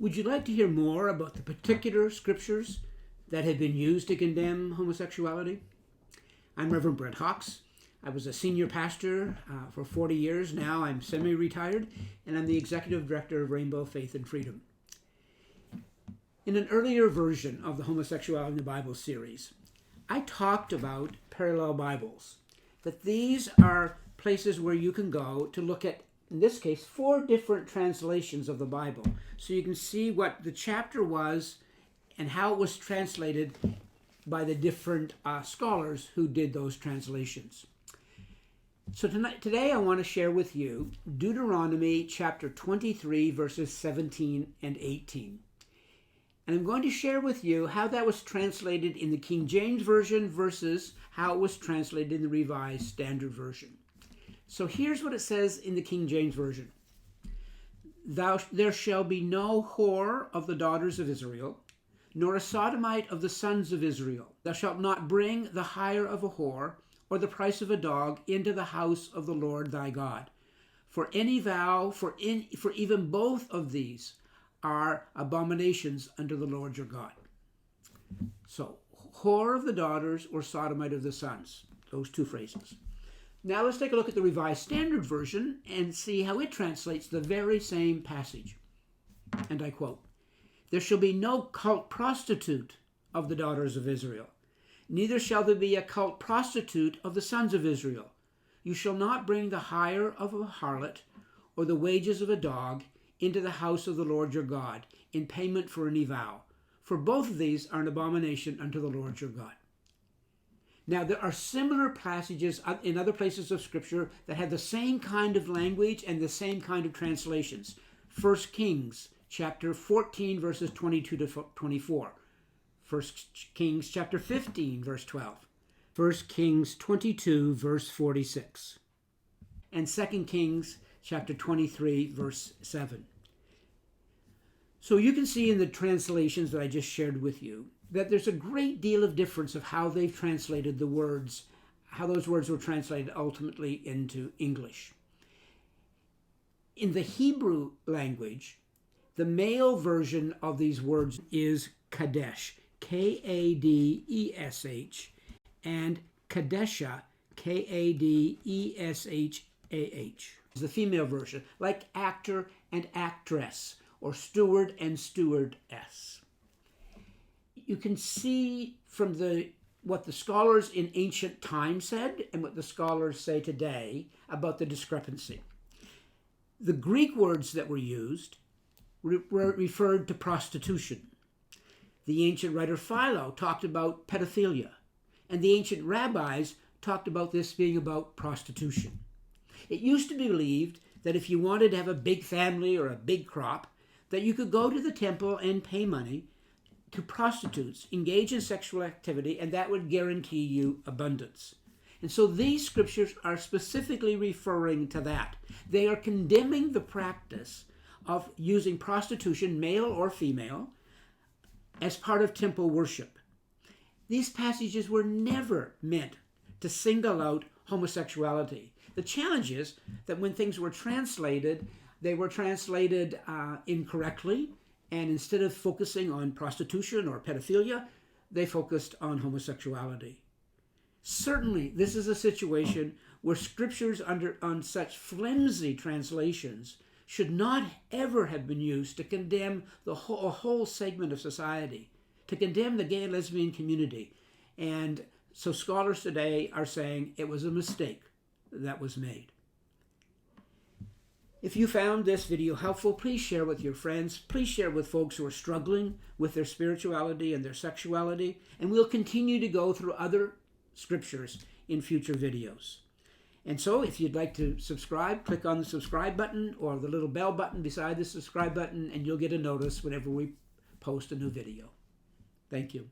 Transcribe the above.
Would you like to hear more about the particular scriptures that have been used to condemn homosexuality? I'm Reverend Brent Hawks. I was a senior pastor for 40 years. Now I'm semi-retired, and I'm the executive director of Rainbow Faith and Freedom. In an earlier version of the Homosexuality in the Bible series, I talked about parallel Bibles, that these are places where you can go to look at, in this case, 4 different translations of the Bible, so you can see what the chapter was and how it was translated by the different scholars who did those translations. So today I want to share with you Deuteronomy chapter 23, verses 17 and 18. And I'm going to share with you how that was translated in the King James Version versus how it was translated in the Revised Standard Version. So here's what it says in the King James Version. There shall be no whore of the daughters of Israel, nor a sodomite of the sons of Israel. Thou shalt not bring the hire of a whore, or the price of a dog, into the house of the Lord thy God. For any vow, for even both of these are abominations unto the Lord your God. So, whore of the daughters or sodomite of the sons, those 2 phrases. Now let's take a look at the Revised Standard Version and see how it translates the very same passage. And I quote, "There shall be no cult prostitute of the daughters of Israel, neither shall there be a cult prostitute of the sons of Israel. You shall not bring the hire of a harlot or the wages of a dog into the house of the Lord your God in payment for any vow, for both of these are an abomination unto the Lord your God." Now, there are similar passages in other places of Scripture that have the same kind of language and the same kind of translations. 1 Kings chapter 14, verses 22 to 24. 1 Kings chapter 15, verse 12. 1 Kings 22, verse 46. And 2 Kings chapter 23, verse 7. So you can see in the translations that I just shared with you that there's a great deal of difference of how they've translated the words, how those words were translated ultimately into English. In the Hebrew language, the male version of these words is Kadesh, Kadesh, and Gadeshah, Kadeshah. The female version, like actor and actress, or steward and stewardess. You can see from what the scholars in ancient times said and what the scholars say today about the discrepancy. The Greek words that were used referred to prostitution. The ancient writer Philo talked about pedophilia, and the ancient rabbis talked about this being about prostitution. It used to be believed that if you wanted to have a big family or a big crop, that you could go to the temple and pay money to prostitutes, engage in sexual activity, and that would guarantee you abundance. And so these scriptures are specifically referring to that. They are condemning the practice of using prostitution, male or female, as part of temple worship. These passages were never meant to single out homosexuality. The challenge is that when things were translated, they were translated incorrectly, and instead of focusing on prostitution or pedophilia, they focused on homosexuality. Certainly, this is a situation where scriptures on such flimsy translations should not ever have been used to condemn a whole segment of society, to condemn the gay and lesbian community. And so scholars today are saying it was a mistake that was made. If you found this video helpful, please share with your friends. Please share with folks who are struggling with their spirituality and their sexuality. And we'll continue to go through other scriptures in future videos. And so if you'd like to subscribe, click on the subscribe button or the little bell button beside the subscribe button, and you'll get a notice whenever we post a new video. Thank you.